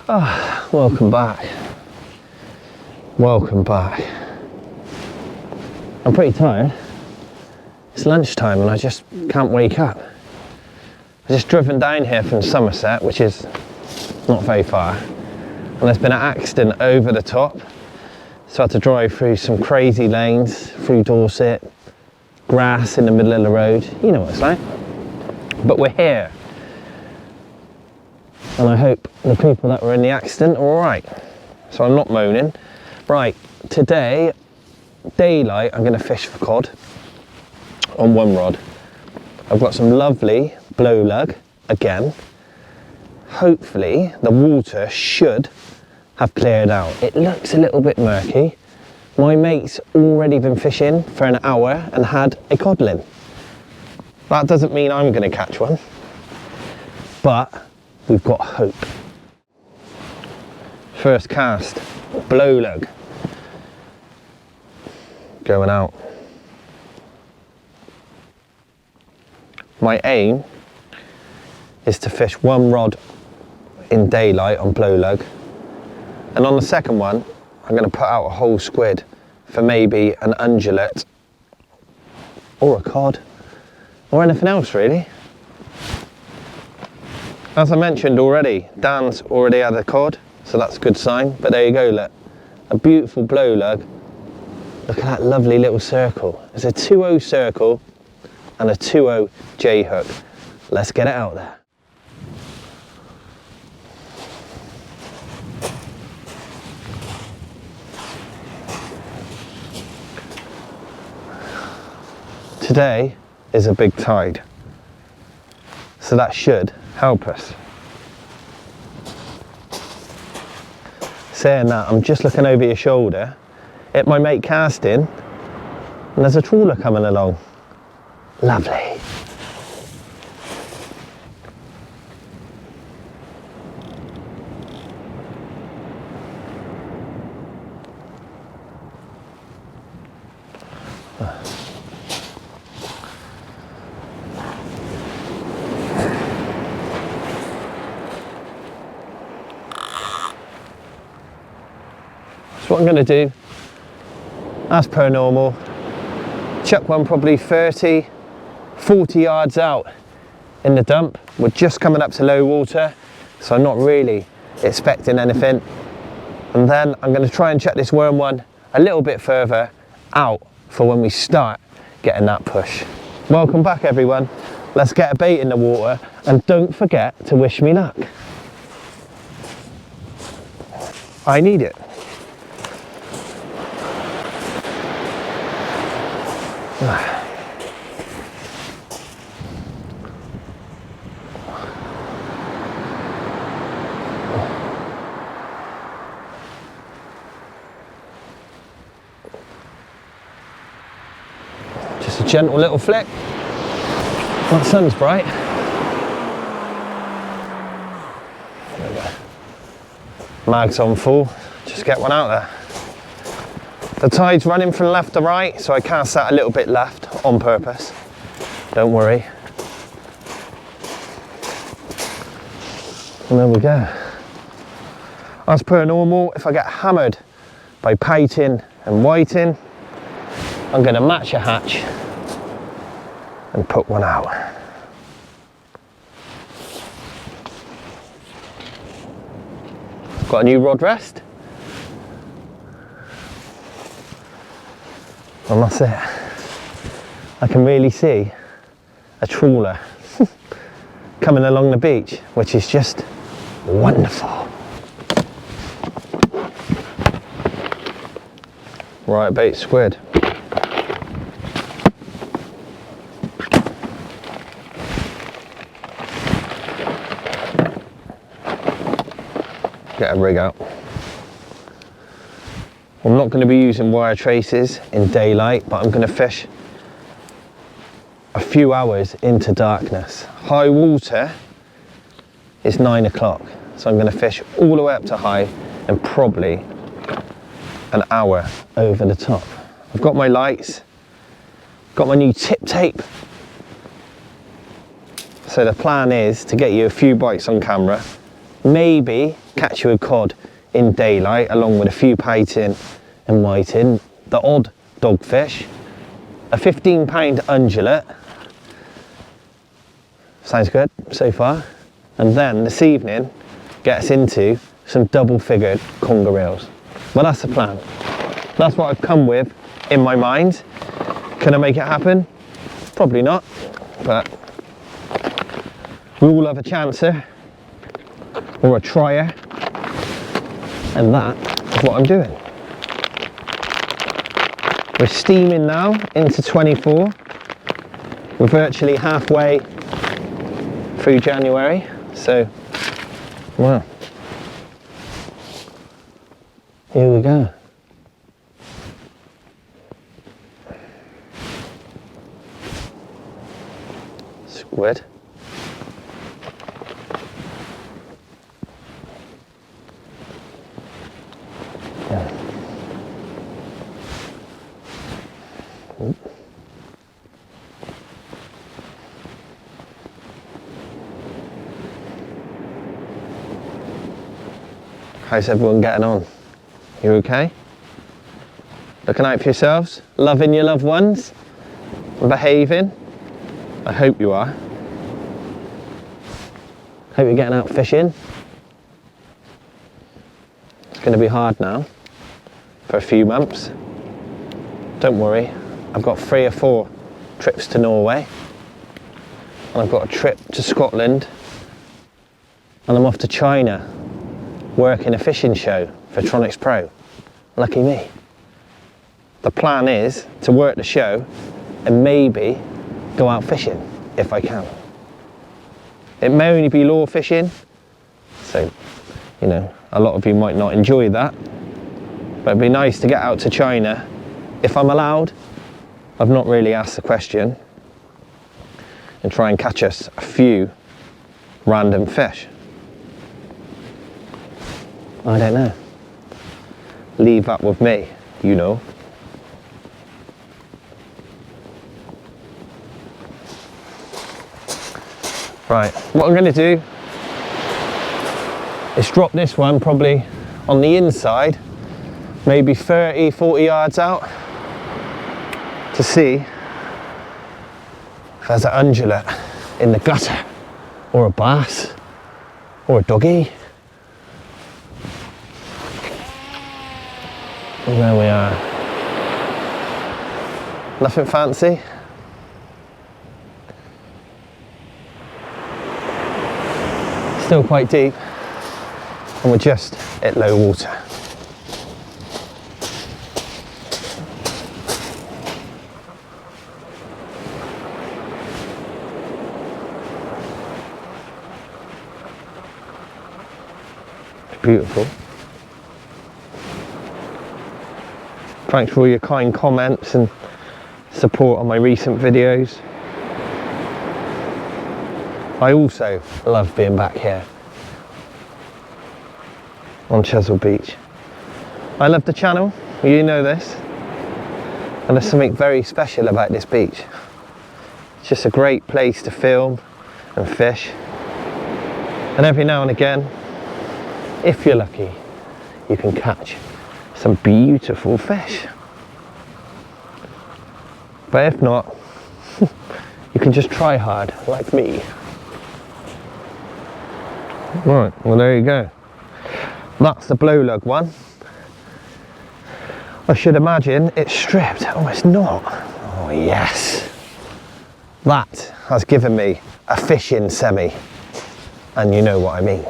Ah, welcome back. Welcome back. I'm pretty tired. It's lunchtime and I just can't wake up. I've just driven down here from Somerset, which is not very far, and there's been an accident over the top, so I had to drive through some crazy lanes, through Dorset, grass in the middle of the road, you know what it's like. But we're here, and I hope the people that were in the accident are alright, so I'm not moaning. Right, today, daylight, I'm going to fish for cod on one rod. I've got some lovely blow lug again. Hopefully the water should have cleared out. It looks a little bit murky. My mate's already been fishing for an hour and had a codlin. That doesn't mean I'm going to catch one, but we've got hope. First cast, blow lug, going out. My aim is to fish one rod in daylight on blow lug, and on the second one I'm going to put out a whole squid for maybe an undulate or a cod or anything else really. As I mentioned already, Dan's already had a cod, so that's a good sign. But there you go, look, a beautiful blow lug. Look at that lovely little circle. It's a 2-0 circle and a 2-0 J hook. Let's get it out there. Today is a big tide, so that should help us. Saying that, I'm just looking over your shoulder at my mate casting, and there's a trawler coming along. Lovely. So what I'm going to do, as per normal, chuck one probably 30, 40 yards out in the dump. We're just coming up to low water, so I'm not really expecting anything. And then I'm going to try and chuck this worm one a little bit further out for when we start getting that push. Welcome back everyone. Let's get a bait in the water, and don't forget to wish me luck. I need it. Just a gentle little flick. That sun's bright. There we go. Mag's on full. Just get one out there. The tide's running from left to right, so I cast that a little bit left on purpose. Don't worry. And there we go. As per normal, if I get hammered by pouting and whiting, I'm going to match a hatch and put one out. Got a new rod rest. And that's it. I can really see a trawler coming along the beach, which is just wonderful. Right bait squid. Get a rig out. I'm not going to be using wire traces in daylight, but I'm going to fish a few hours into darkness. High water is 9 o'clock, so I'm going to fish all the way up to high and probably an hour over the top. I've got my lights, got my new tip tape. So the plan is to get you a few bites on camera maybe catch you a cod in daylight along with a few pouting and whiting, the odd dogfish, a 15-pound ungulate. Sounds good so far. And then this evening, get us into some double-figured conger eels. Well, that's the plan. That's what I've come with in my mind. Can I make it happen? Probably not, but we all have a chancer or a tryer, and that is what I'm doing. We're steaming now into 24. We're virtually halfway through January, so well, here we go. Squid. How's everyone getting on? You okay? Looking out for yourselves? Loving your loved ones? And behaving? I hope you are. Hope you're getting out fishing. It's going to be hard now for a few months. Don't worry, I've got 3 or 4 trips to Norway, and I've got a trip to Scotland, and I'm off to China working a fishing show for Tronics Pro. Lucky me. The plan is to work the show and maybe go out fishing if I can. It may only be lure fishing, so you know, a lot of you might not enjoy that, but it'd be nice to get out to China if I'm allowed. I've not really asked the question, and try and catch us a few random fish. I don't know. Leave that with me, you know. Right, what I'm going to do is drop this one probably on the inside, maybe 30, 40 yards out, to see if there's an ungulate in the gutter, or a bass, or a doggy. And there we are. Nothing fancy. Still quite deep, and we're just at low water. It's beautiful. Thanks for all your kind comments and support on my recent videos. I also love being back here on Chesil Beach. I love the channel, you know this, and there's something very special about this beach. It's just a great place to film and fish, and every now and again, if you're lucky, you can catch some beautiful fish. But if not, you can just try hard like me. Right, well there you go. That's the blow lug one. I should imagine it's stripped. Oh, it's not. Oh yes. That has given me a fishing semi, and you know what I mean.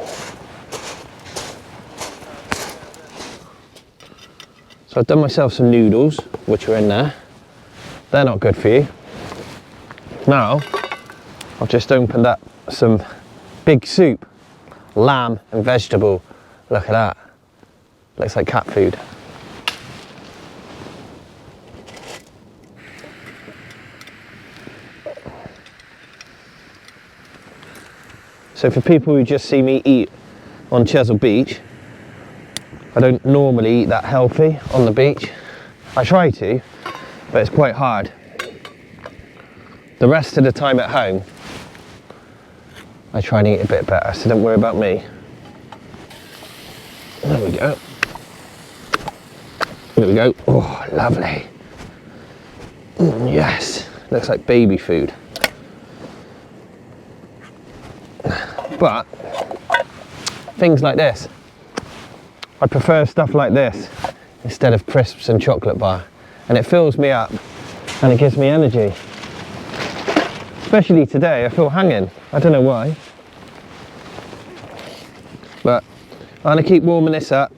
So I've done myself some noodles, which are in there. They're not good for you. Now, I've just opened up some big soup, lamb and vegetable. Look at that. Looks like cat food. So for people who just see me eat on Chesil Beach, I don't normally eat that healthy on the beach. I try to, but it's quite hard. The rest of the time at home, I try and eat a bit better, so don't worry about me. There we go. There we go. Oh, lovely. Yes, looks like baby food. But things like this, I prefer stuff like this instead of crisps and chocolate bar, and it fills me up and it gives me energy. Especially today, I feel hanging. I don't know why, but I'm gonna keep warming this up.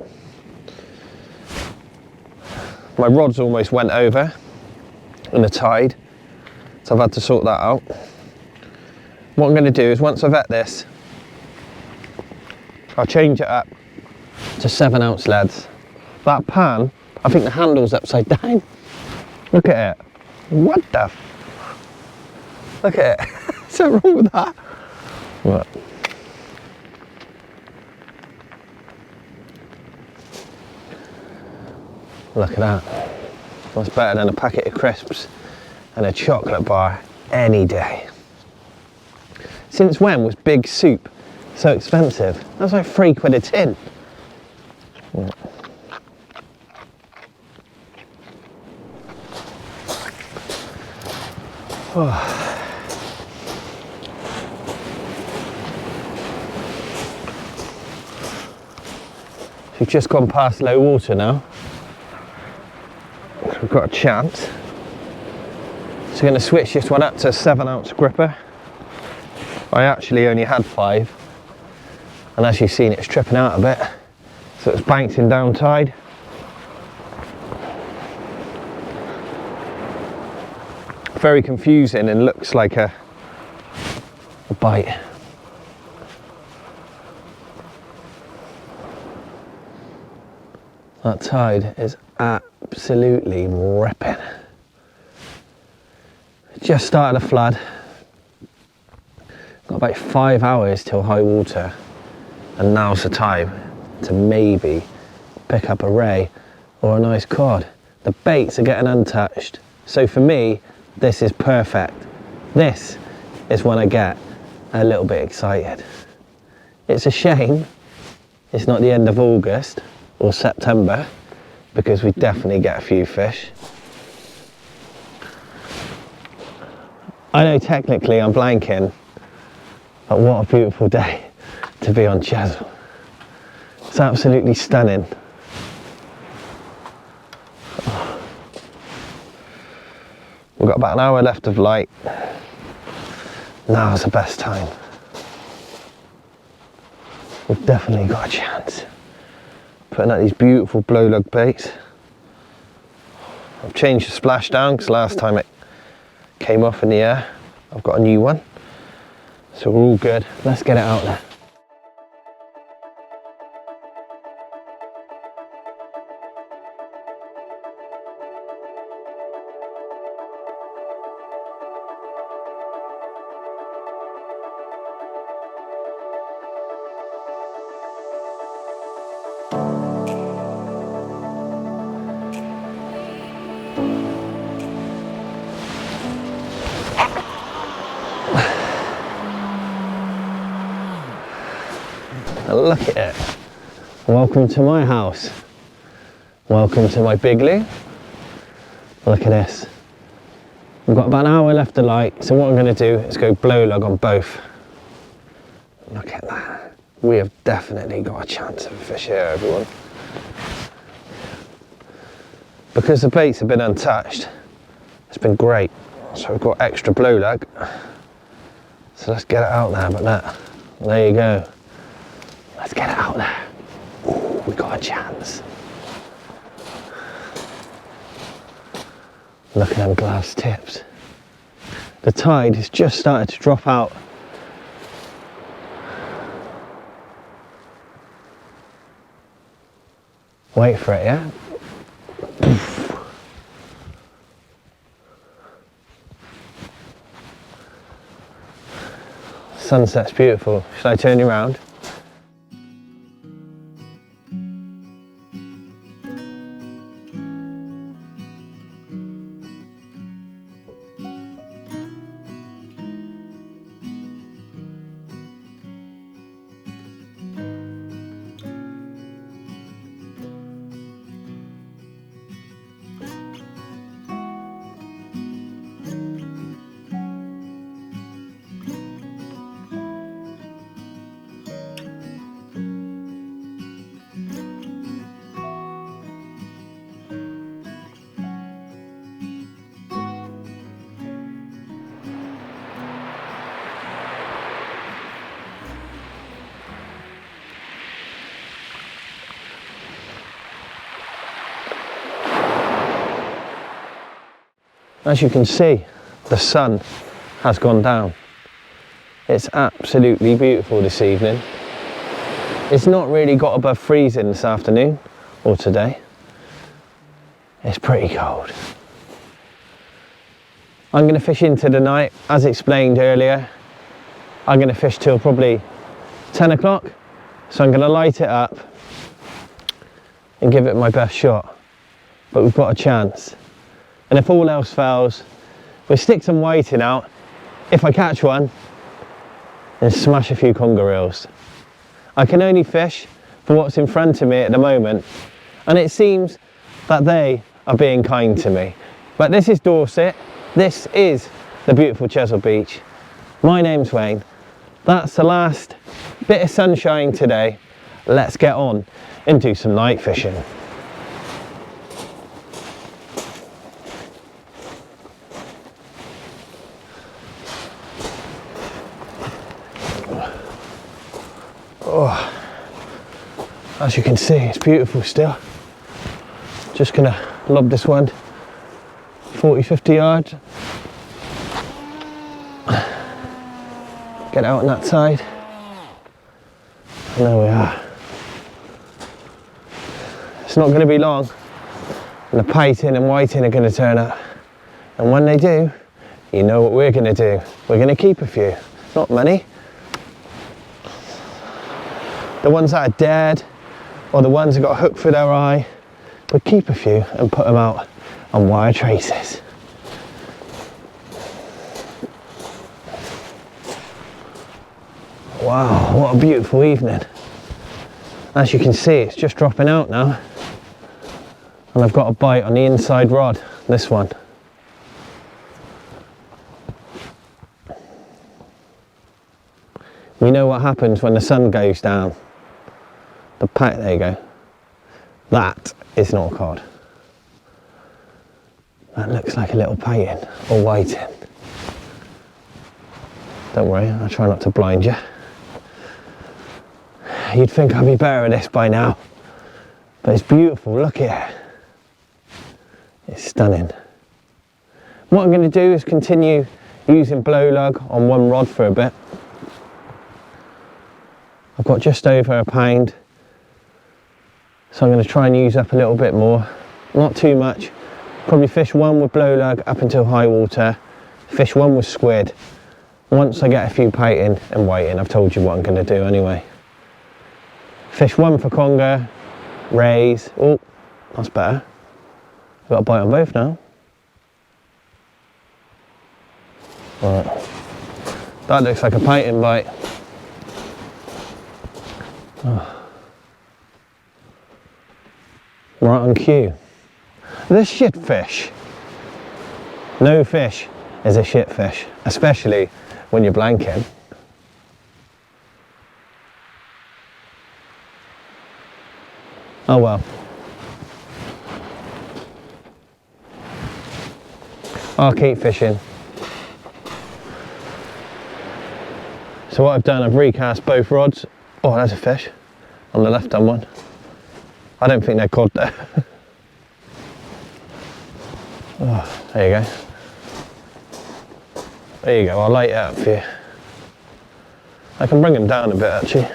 My rods almost went over in the tide, so I've had to sort that out. What I'm going to do is, once I've at this, I'll change it up to 7-ounce leads. That pan, I think the handle's upside down. Look at it. What the look at it. Is that wrong with that? What? Look at that. That's better than a packet of crisps and a chocolate bar any day. Since when was big soup so expensive? That's like £3 a tin. Oh. We've just gone past low water now. We've got a chance. So we're going to switch this one up to a 7-ounce gripper. I actually only had 5, and as you've seen, it's tripping out a bit, so it's bouncing down tide. Very confusing and looks like a bite. That tide is absolutely ripping. Just started a flood. Got about 5 hours till high water, and now's the time to maybe pick up a ray or a nice cod. The baits are getting untouched, so for me this is perfect. This is when I get a little bit excited. It's a shame it's not the end of August or September, because we definitely get a few fish. I know technically I'm blanking, but what a beautiful day to be on Chesil. It's absolutely stunning. We've got about an hour left of light. Now's the best time. We've definitely got a chance. Putting out these beautiful blow lug baits. I've changed the splashdown because last time it came off in the air. I've got a new one. So we're all good. Let's get it out there. Look at it. Welcome to my house. Welcome to my big loo. Look at this. We've got about an hour left of light, so what I'm going to do is go blow lug on both. Look at that. We have definitely got a chance of a fish here, everyone. Because the baits have been untouched, it's been great. So we've got extra blow lug. So let's get it out there, but look, there you go. Let's get it out there. Ooh, we got a chance. Look at them glass tips. The tide has just started to drop out. Wait for it, yeah? Sunset's beautiful. Should I turn you around? As you can see, the sun has gone down. It's absolutely beautiful this evening. It's not really got above freezing this afternoon or today. It's pretty cold. I'm going to fish into the night, as explained earlier. I'm going to fish till probably 10 o'clock. So I'm going to light it up and give it my best shot. But we've got a chance. And if all else fails, we'll stick some whiting out. If I catch one, then smash a few conger reels. I can only fish for what's in front of me at the moment. And it seems that they are being kind to me. But this is Dorset. This is the beautiful Chesil Beach. My name's Wayne. That's the last bit of sunshine today. Let's get on and do some night fishing. Oh, as you can see, it's beautiful still. Just gonna lob this one 40-50 yards. Get out on that side. And there we are. It's not going to be long, and the piting and whiting are going to turn up. And when they do, you know what we're going to do. We're going to keep a few. Not many. The ones that are dead, or the ones that got a hook for their eye, we'll keep a few and put them out on wire traces. Wow, what a beautiful evening. As you can see, it's just dropping out now. And I've got a bite on the inside rod, this one. You know what happens when the sun goes down? The pack, there you go. That is not cod. That looks like a little painting or whiting. Don't worry, I'll try not to blind you. You'd think I'd be better at this by now, but it's beautiful, look at it. It's stunning. What I'm going to do is continue using blow lug on one rod for a bit. I've got just over a pound, so I'm going to try and use up a little bit more. Not too much. Probably fish one with blow lug up until high water, fish one with squid. Once I get a few painting and whiting, I've told you what I'm going to do anyway. Fish one for conger, raise. Oh, that's better. I've got a bite on both now. Right. That looks like a painting bite. Oh. Right on cue. This shit fish. No fish is a shit fish, especially when you're blanking. Oh well. I'll keep fishing. So what I've done, I've recast both rods. Oh, there's a fish on the left hand one. I don't think they're cod there. Oh, there you go. There you go, I'll light it up for you. I can bring them down a bit actually.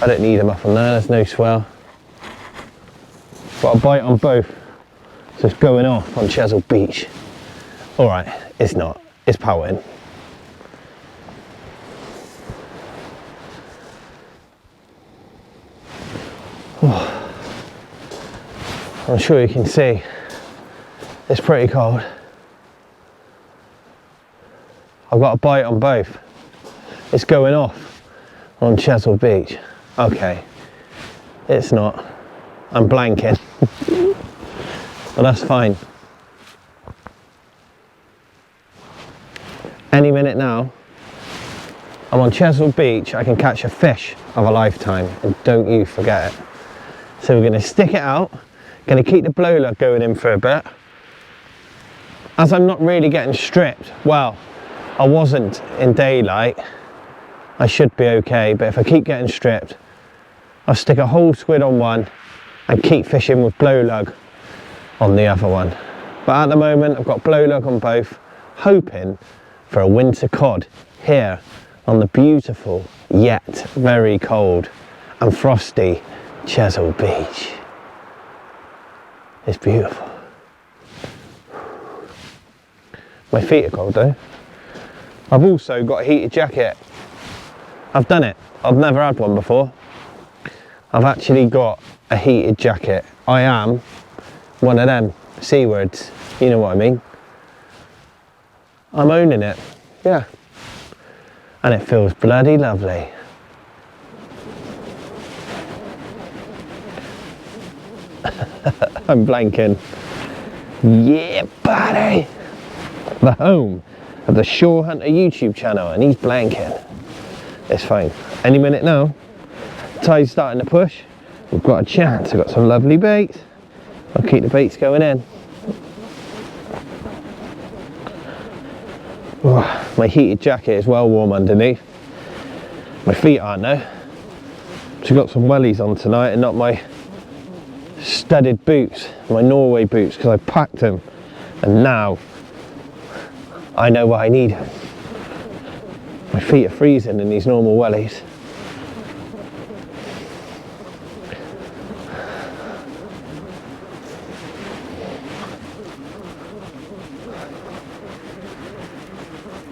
I don't need them up on there, there's no swell. Got a bite on both, so it's going off on Chesil Beach. Alright, it's not, it's pouting. Oh. I'm sure you can see, it's pretty cold. I've got a bite on both. It's going off on Chesil Beach. Okay, it's not. I'm blanking. But that's fine. Any minute now, I'm on Chesil Beach, I can catch a fish of a lifetime, and don't you forget it. So we're going to stick it out, going to keep the blow lug going in for a bit. As I'm not really getting stripped, well, I wasn't in daylight, I should be okay, but if I keep getting stripped, I'll stick a whole squid on one and keep fishing with blow lug on the other one. But at the moment I've got blow lug on both, hoping for a winter cod here on the beautiful yet very cold and frosty Chesil Beach. It's beautiful. My feet are cold though. I've also got a heated jacket. I've done it. I've never had one before. I've actually got a heated jacket. I am one of them C words, you know what I mean. I'm owning it, yeah. And it feels bloody lovely. I'm blanking. Yeah, buddy. The home of the Shore Hunter YouTube channel, and he's blanking. It's fine. Any minute now. Tide's starting to push. We've got a chance. I've got some lovely baits. I'll keep the baits going in. Oh, my heated jacket is well warm underneath. My feet aren't though. So I've got some wellies on tonight and not my studded boots, my Norway boots, because I packed them and now I know what I need. My feet are freezing in these normal wellies.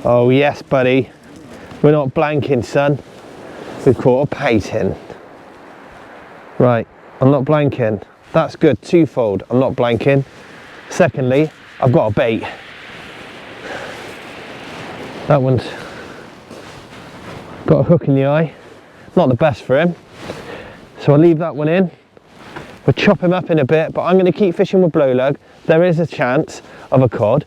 Oh yes, buddy. We're not blanking, son. We've caught a pating. Right, I'm not blanking. That's good, twofold. I'm not blanking. Secondly, I've got a bait. That one's got a hook in the eye. Not the best for him. So I'll leave that one in. We'll chop him up in a bit, but I'm going to keep fishing with blow lug. There is a chance of a cod.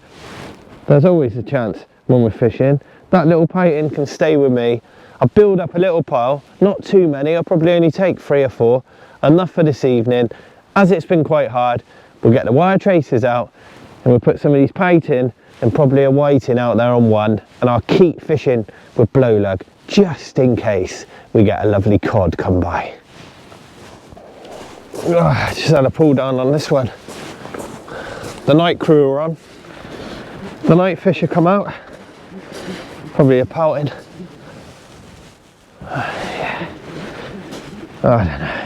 There's always a chance when we're fishing. That little pating can stay with me. I'll build up a little pile, not too many. I'll probably only take 3 or 4. Enough for this evening. As it's been quite hard, we'll get the wire tracers out and we'll put some of these pating and probably a whiting out there on one, and I'll keep fishing with blow lug just in case we get a lovely cod come by. Ugh, just had a pull down on this one. The night crew are on. The night fisher come out. Probably a pouting. Yeah. Oh, I don't know.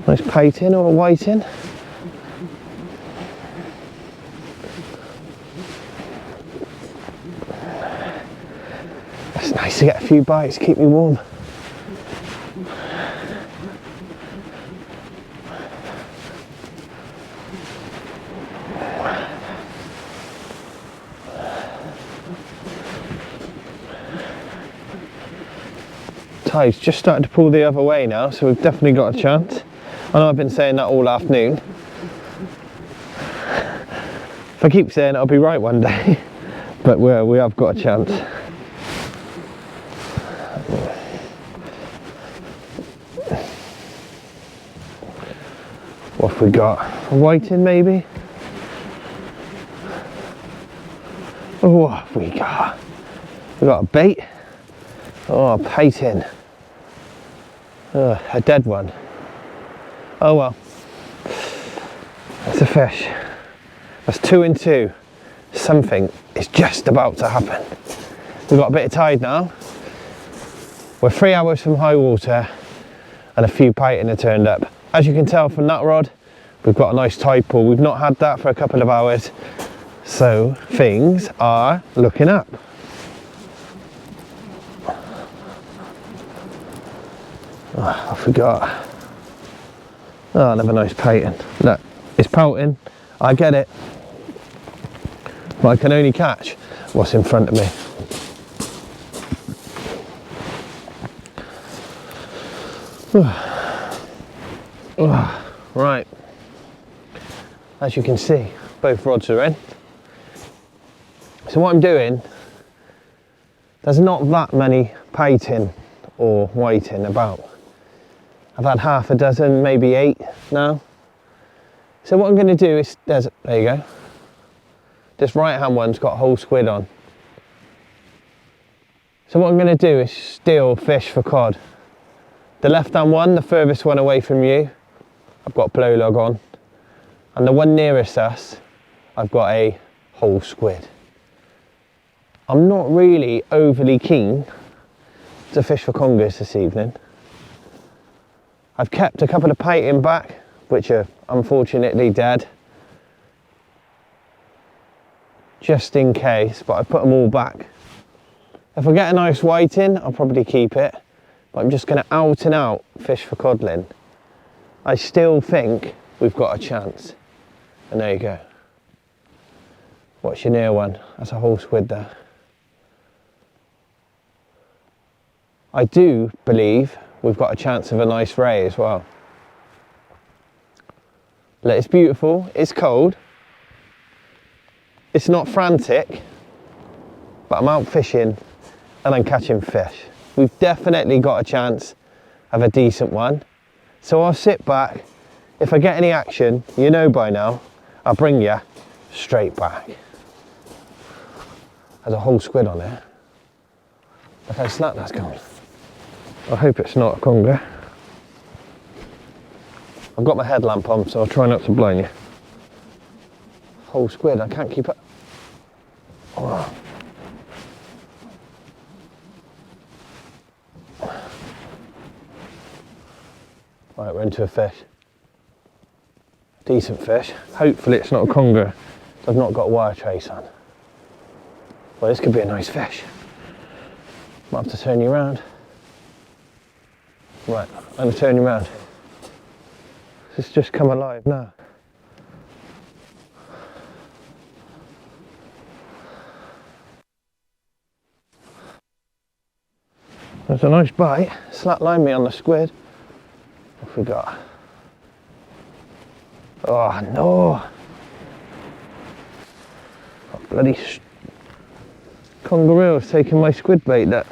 Nice pating or a whiting. It's nice to get a few bites, keep me warm. Tide's just starting to pull the other way now, so we've definitely got a chance. I know I've been saying that all afternoon. If I keep saying it, I'll be right one day. But we have got a chance. What have we got? A whiting maybe? Oh, what have we got? We've got a bait. Oh, a pating. A dead one. Oh well. That's a fish. That's 2 and 2. Something is just about to happen. We've got a bit of tide now. We're 3 hours from high water and a few pating are turned up. As you can tell from that rod, we've got a nice tide pull. We've not had that for a couple of hours, so things are looking up. Oh, I forgot. Oh, another nice pating. Look, it's pouting. I get it. But I can only catch what's in front of me. Right. As you can see, both rods are in. So what I'm doing, there's not that many pating or whiting about. I've had half a dozen, maybe 8 now. So what I'm going to do is, there you go. This right hand one's got a whole squid on. So what I'm going to do is still fish for cod. The left hand one, the furthest one away from you, I've got a blow log on, and the one nearest us, I've got a whole squid. I'm not really overly keen to fish for congers this evening. I've kept a couple of painting back, which are unfortunately dead, just in case, but I put them all back. If I get a nice whiting, I'll probably keep it, but I'm just going to out and out fish for codling. I still think we've got a chance. And there you go. What's your near one? That's a whole squid there. I do believe we've got a chance of a nice ray as well. Look, it's beautiful, it's cold. It's not frantic, but I'm out fishing and I'm catching fish. We've definitely got a chance of a decent one. So I'll sit back. If I get any action, you know by now, I'll bring you straight back. There's a whole squid on there. Look how slack that's gone. I hope it's not a conger. I've got my headlamp on, so I'll try not to blind you. Whole squid, I can't keep it. Oh. Right, we're into a fish. Decent fish. Hopefully it's not a conger. I've not got a wire trace on. Well, this could be a nice fish. Might have to turn you around. Right, I'm going to turn you around. This has just come alive now. There's a nice bite. Slackline me on the squid. What have we got? Oh no! Oh, bloody kangaroo's taking my squid bait there.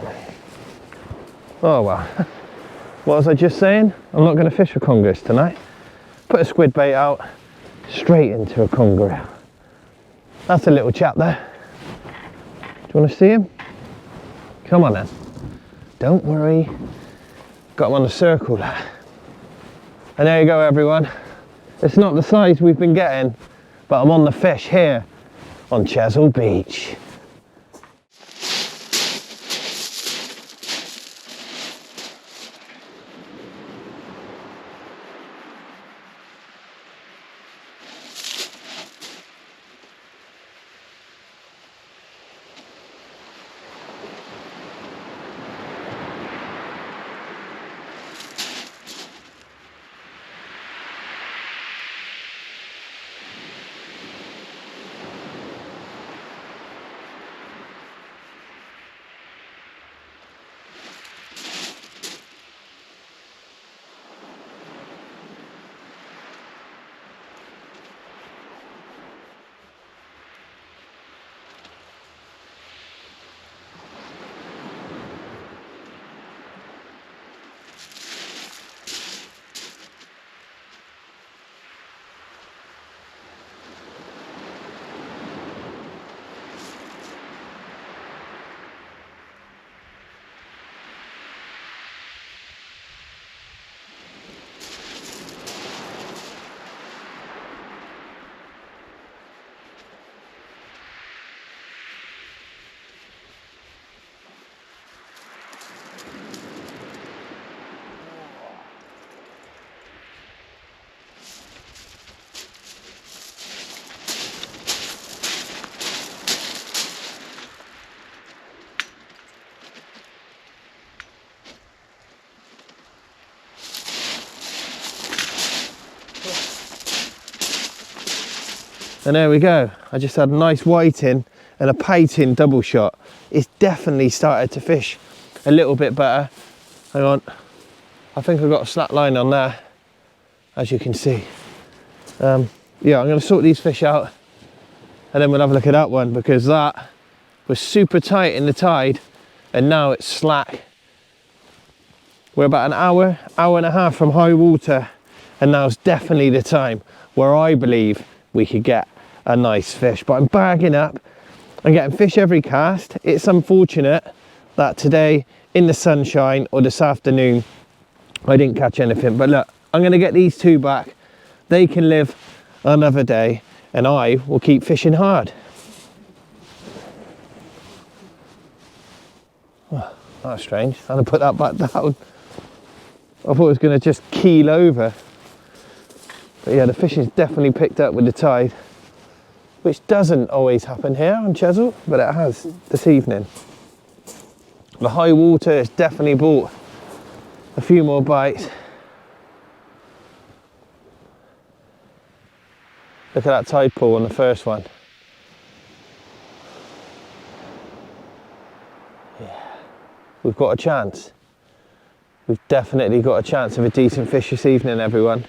Oh well. What was I just saying? I'm not going to fish for congers tonight. Put a squid bait out, straight into a kangaroo. That's a little chap there. Do you want to see him? Come on then. Don't worry. Got him on the circle there. And there you go everyone. It's not the size we've been getting, but I'm on the fish here on Chesil Beach. And there we go. I just had a nice whiting and a painting double shot. It's definitely started to fish a little bit better. Hang on. I think I've got a slack line on there, as you can see. Yeah, I'm going to sort these fish out and then we'll have a look at that one, because that was super tight in the tide and now it's slack. We're about an hour and a half from high water, and now's definitely the time where I believe we could get a nice fish. But I'm bagging up, I'm getting fish every cast. It's unfortunate that today in the sunshine or this afternoon I didn't catch anything, but look, I'm going to get these two back They can live another day and I will keep fishing hard. Oh, that's strange. I'm going to put that back down. I thought it was going to just keel over. But yeah, the fishing's definitely picked up with the tide, which doesn't always happen here on Chesil, but it has this evening. The high water has definitely brought a few more bites. Look at that tide pool on the first one. Yeah, we've got a chance. We've definitely got a chance of a decent fish this evening, everyone.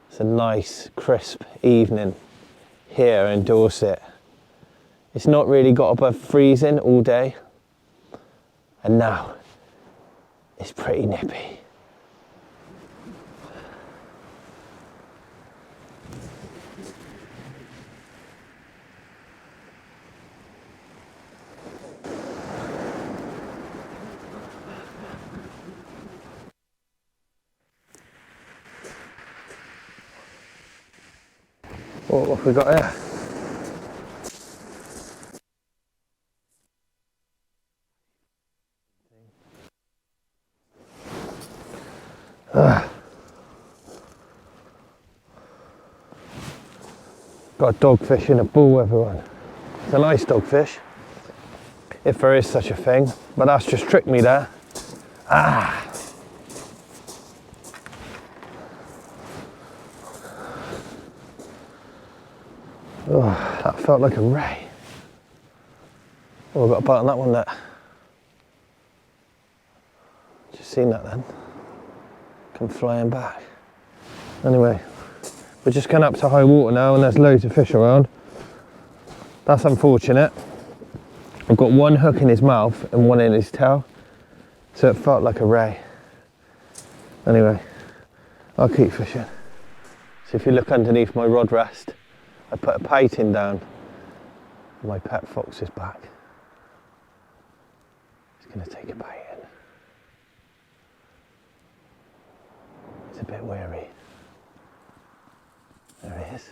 It's a nice, crisp evening here in Dorset. It's not really got above freezing all day, and now it's pretty nippy. What have we got here? Got a dogfish in a bull, everyone. It's a nice dogfish, if there is such a thing, but that's just tricked me there. Ah! Oh, that felt like a ray. Oh, I've got a bite on that one there. Just seen that then. Come flying back. Anyway, we're just going up to high water now and there's loads of fish around. That's unfortunate. I've got one hook in his mouth and one in his tail, so it felt like a ray. Anyway, I'll keep fishing. So if you look underneath my rod rest, I put a painting down. My pet fox is back. He's going to take a bite in. He's a bit wary. There he is.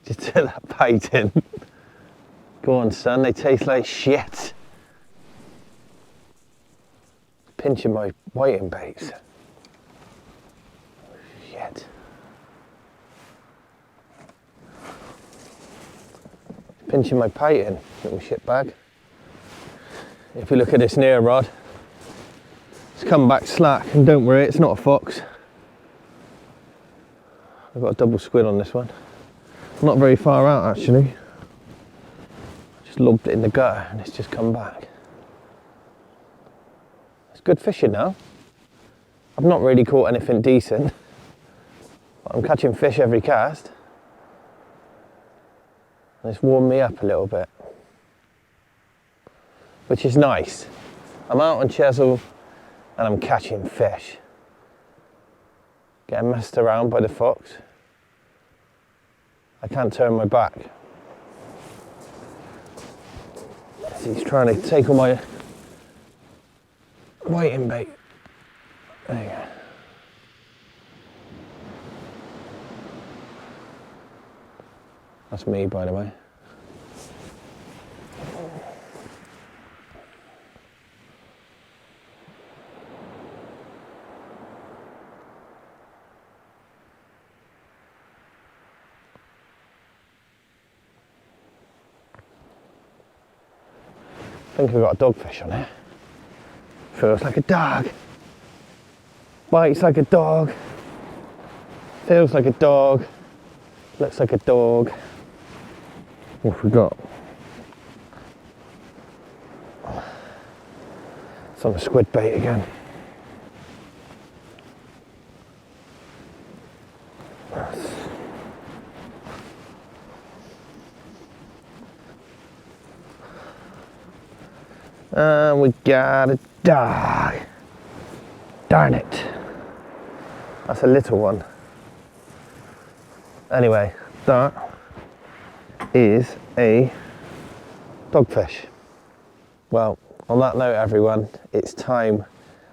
Just took that bite in. Go on, son, they taste like shit. Pinching my whiting baits. Shit. Pinching my painting, little shit bag. If you look at this near rod, it's come back slack, and don't worry, it's not a fox. I've got a double squid on this one. Not very far out actually. Just lobbed it in the gutter and it's just come back. It's good fishing now. I've not really caught anything decent, but I'm catching fish every cast. And it's warmed me up a little bit, which is nice. I'm out on Chesil and I'm catching fish. Getting messed around by the fox. I can't turn my back. He's trying to take all my whiting bait. There you go. That's me, by the way. I think we've got a dogfish on here. Feels like a dog. Bites like a dog. Feels like a dog. Looks like a dog. What have we got? It's on the squid bait again. And we got a dog. Darn it. That's a little one. Anyway, that is a Dogfish. Well, on that note everyone, it's time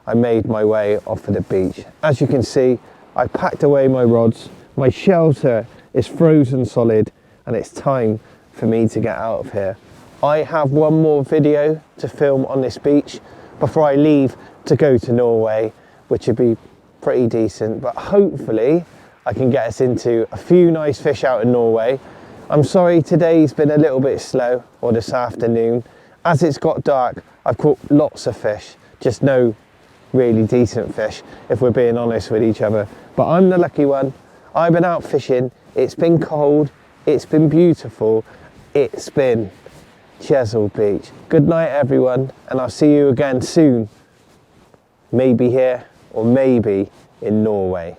I made my way off of the beach. As you can see, I packed away my rods, my shelter is frozen solid, and it's time for me to get out of here. I have one more video to film on this beach before I leave to go to Norway, which would be pretty decent, but hopefully I can get us into a few nice fish out in Norway. I'm sorry today's been a little bit slow, or this afternoon. As it's got dark, I've caught lots of fish, just no really decent fish, if we're being honest with each other. But I'm the lucky one. I've been out fishing, it's been cold, it's been beautiful, it's been Chesil Beach. Good night everyone, and I'll see you again soon. Maybe here, or maybe in Norway.